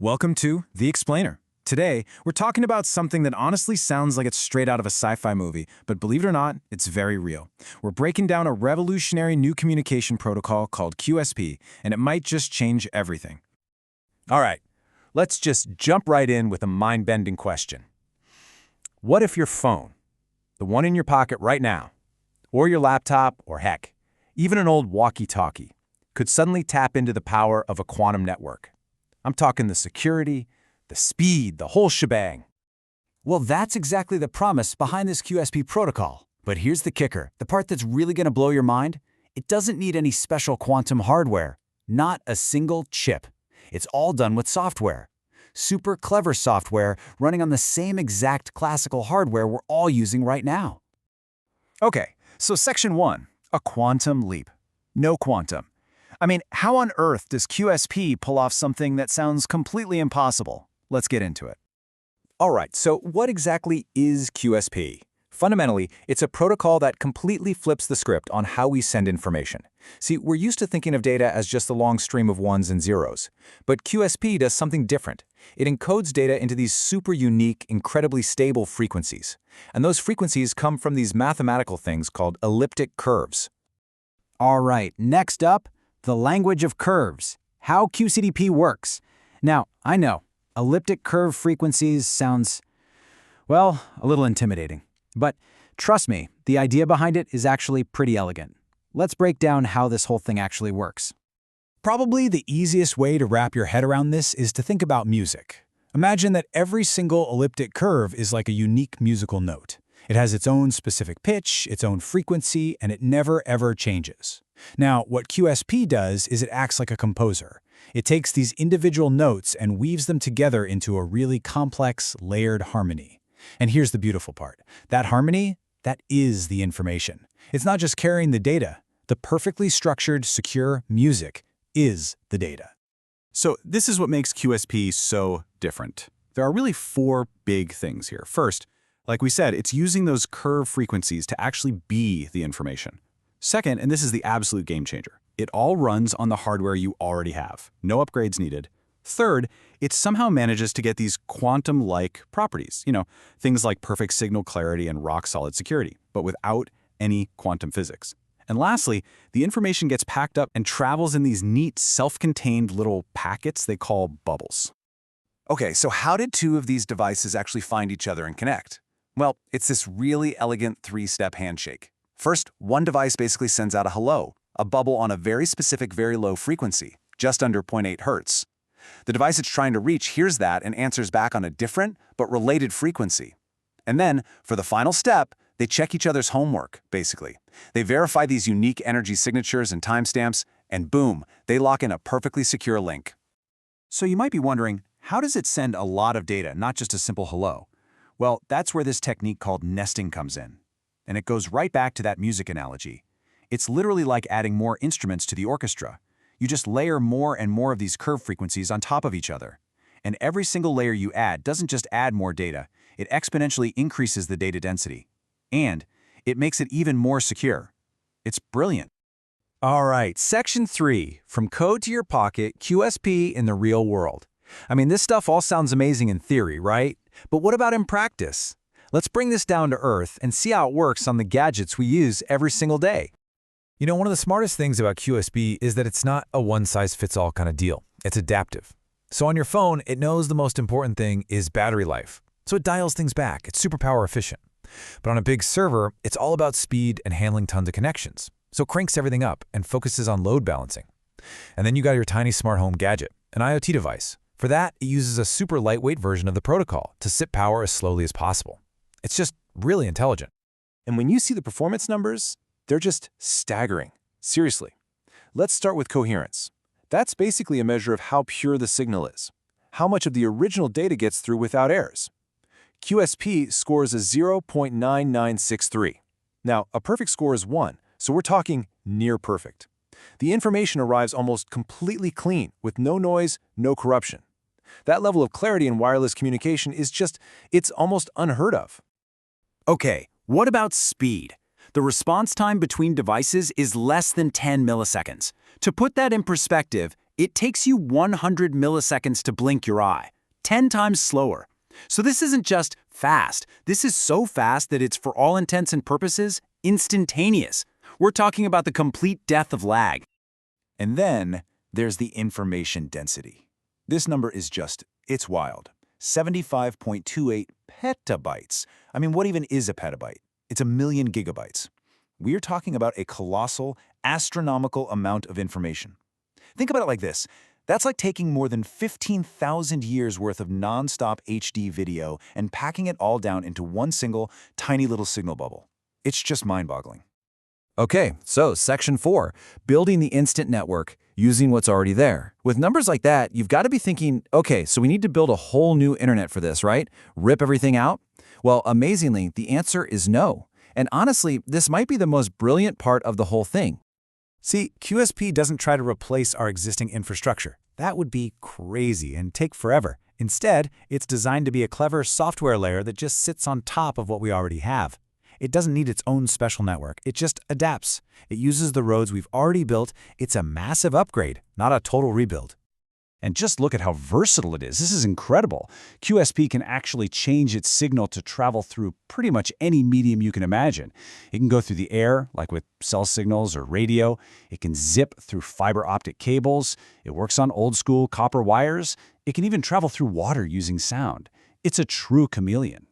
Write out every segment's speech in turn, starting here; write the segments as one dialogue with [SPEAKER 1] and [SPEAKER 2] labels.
[SPEAKER 1] Welcome to The Explainer. Today, we're talking about something that honestly sounds like it's straight out of a sci-fi movie, but believe it or not, it's very real. We're breaking down a revolutionary new communication protocol called QSP, and it might just change everything.
[SPEAKER 2] All right, let's just jump right in with a mind-bending question. What if your phone, the one in your pocket right now, or your laptop, or heck, even an old walkie-talkie, could suddenly tap into the power of a quantum network? I'm talking the security, the speed, the whole shebang.
[SPEAKER 3] Well, that's exactly the promise behind this QSP protocol. But here's the kicker, the part that's really going to blow your mind. It doesn't need any special quantum hardware, not a single chip. It's all done with software. Super clever software running on the same exact classical hardware we're all using right now.
[SPEAKER 1] Okay, so Section 1, a quantum leap. No quantum. I mean, how on earth does QSP pull off something that sounds completely impossible? Let's get into it.
[SPEAKER 2] All right, so what exactly is QSP? Fundamentally, it's a protocol that completely flips the script on how we send information. See, we're used to thinking of data as just a long stream of ones and zeros. But QSP does something different. It encodes data into these super unique, incredibly stable frequencies. And those frequencies come from these mathematical things called elliptic curves.
[SPEAKER 3] All right, next up, the language of curves, how QCDP works. Now, I know, elliptic curve frequencies sounds, well, a little intimidating. But trust me, the idea behind it is actually pretty elegant. Let's break down how this whole thing actually works.
[SPEAKER 1] Probably the easiest way to wrap your head around this is to think about music. Imagine that every single elliptic curve is like a unique musical note. It has its own specific pitch, its own frequency, and it never ever changes. Now, what QSP does is it acts like a composer. It takes these individual notes and weaves them together into a really complex, layered harmony. And here's the beautiful part. That harmony, that is the information. It's not just carrying the data. The perfectly structured, secure music is the data.
[SPEAKER 4] So this is what makes QSP so different. There are really four big things here. First, like we said, it's using those curve frequencies to actually be the information. Second, and this is the absolute game changer, it all runs on the hardware you already have. No upgrades needed. Third, it somehow manages to get these quantum-like properties, things like perfect signal clarity and rock-solid security, but without any quantum physics. And lastly, the information gets packed up and travels in these neat, self-contained little packets they call bubbles.
[SPEAKER 5] Okay, so how did two of these devices actually find each other and connect? Well, it's this really elegant three-step handshake. First, one device basically sends out a hello, a bubble on a very specific, very low frequency, just under 0.8 hertz. The device it's trying to reach hears that and answers back on a different but related frequency. And then, for the final step, they check each other's homework, basically. They verify these unique energy signatures and timestamps, and boom, they lock in a perfectly secure link.
[SPEAKER 4] So you might be wondering, how does it send a lot of data, not just a simple hello? Well, that's where this technique called nesting comes in. And it goes right back to that music analogy. It's literally like adding more instruments to the orchestra. You just layer more and more of these curve frequencies on top of each other. And every single layer you add doesn't just add more data, it exponentially increases the data density. And it makes it even more secure. It's brilliant.
[SPEAKER 2] All right, Section 3, from code to your pocket, QSP in the real world. I mean, this stuff all sounds amazing in theory, right? But what about in practice? Let's bring this down to earth and see how it works on the gadgets we use every single day.
[SPEAKER 6] You know, one of the smartest things about QSP is that it's not a one-size-fits-all kind of deal. It's adaptive. So on your phone, it knows the most important thing is battery life. So it dials things back. It's super power efficient. But on a big server, it's all about speed and handling tons of connections. So it cranks everything up and focuses on load balancing. And then you got your tiny smart home gadget, an IoT device. For that, it uses a super lightweight version of the protocol to sip power as slowly as possible. It's just really intelligent.
[SPEAKER 5] And when you see the performance numbers, they're just staggering. Seriously. Let's start with coherence. That's basically a measure of how pure the signal is, how much of the original data gets through without errors. QSP scores a 0.9963. Now, a perfect score is 1, so we're talking near perfect. The information arrives almost completely clean, with no noise, no corruption. That level of clarity in wireless communication is it's almost unheard of.
[SPEAKER 3] Okay, what about speed? The response time between devices is less than 10 milliseconds. To put that in perspective, It takes you 100 milliseconds to blink your eye, 10 times slower. So this isn't just fast. This is so fast that it's, for all intents and purposes, instantaneous. We're talking about the complete death of lag.
[SPEAKER 2] And then there's the information density. This number is it's wild. 75.28 petabytes. I mean, what even is a petabyte? It's a million gigabytes. We're talking about a colossal, astronomical amount of information. Think about it like this. That's like taking more than 15,000 years worth of non-stop HD video and packing it all down into one single, tiny little signal bubble. It's just mind-boggling.
[SPEAKER 3] Okay, so Section 4, building the instant network using what's already there. With numbers like that, you've got to be thinking, okay, so we need to build a whole new internet for this, right? Rip everything out? Well, amazingly, the answer is no. And honestly, this might be the most brilliant part of the whole thing.
[SPEAKER 1] See, QSP doesn't try to replace our existing infrastructure. That would be crazy and take forever. Instead, it's designed to be a clever software layer that just sits on top of what we already have. It doesn't need its own special network. It just adapts. It uses the roads we've already built. It's a massive upgrade, not a total rebuild.
[SPEAKER 5] And just look at how versatile it is. This is incredible. QSP can actually change its signal to travel through pretty much any medium you can imagine. It can go through the air, like with cell signals or radio. It can zip through fiber optic cables. It works on old-school copper wires. It can even travel through water using sound. It's a true chameleon.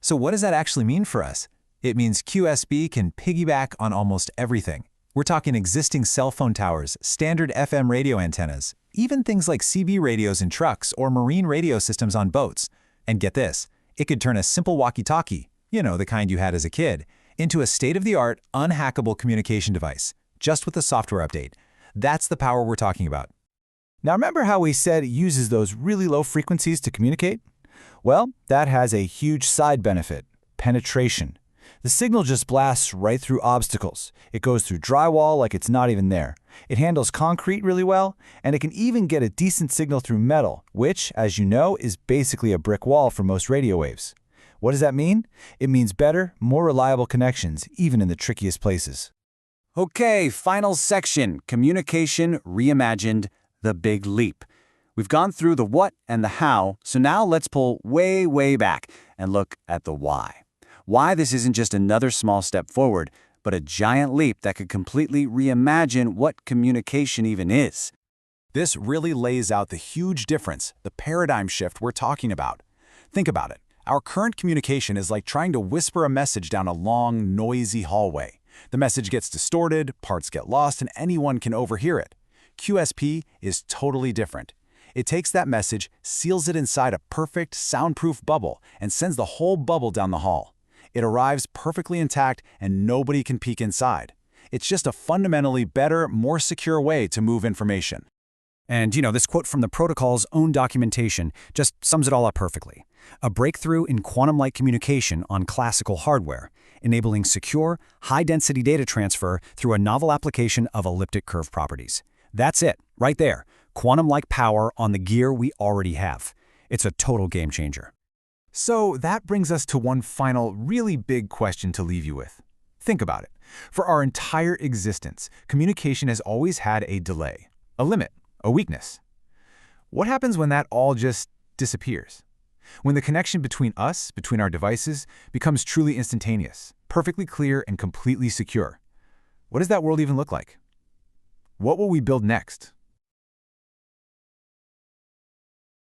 [SPEAKER 6] So what does that actually mean for us? It means QSP can piggyback on almost everything. We're talking existing cell phone towers, standard FM radio antennas, even things like CB radios in trucks or marine radio systems on boats. And get this, it could turn a simple walkie-talkie, the kind you had as a kid, into a state-of-the-art, unhackable communication device, just with a software update. That's the power we're talking about. Now remember how we said it uses those really low frequencies to communicate? Well, that has a huge side benefit, penetration. The signal just blasts right through obstacles. It goes through drywall like it's not even there. It handles concrete really well, and it can even get a decent signal through metal, which, as you know, is basically a brick wall for most radio waves. What does that mean? It means better, more reliable connections, even in the trickiest places.
[SPEAKER 3] Okay, final section, communication reimagined, the big leap. We've gone through the what and the how, so now let's pull way, way back and look at the why. Why this isn't just another small step forward, but a giant leap that could completely reimagine what communication even is.
[SPEAKER 2] This really lays out the huge difference, the paradigm shift we're talking about. Think about it. Our current communication is like trying to whisper a message down a long, noisy hallway. The message gets distorted, parts get lost, and anyone can overhear it. QSP is totally different. It takes that message, seals it inside a perfect, soundproof bubble, and sends the whole bubble down the hall. It arrives perfectly intact and nobody can peek inside. It's just a fundamentally better, more secure way to move information.
[SPEAKER 1] And, this quote from the protocol's own documentation just sums it all up perfectly. A breakthrough in quantum-like communication on classical hardware, enabling secure, high-density data transfer through a novel application of elliptic curve properties. That's it, right there. Quantum-like power on the gear we already have. It's a total game changer.
[SPEAKER 6] So that brings us to one final, really big question to leave you with. Think about it. For our entire existence, communication has always had a delay, a limit, a weakness. What happens when that all just disappears? When the connection between us, between our devices, becomes truly instantaneous, perfectly clear and completely secure? What does that world even look like? What will we build next?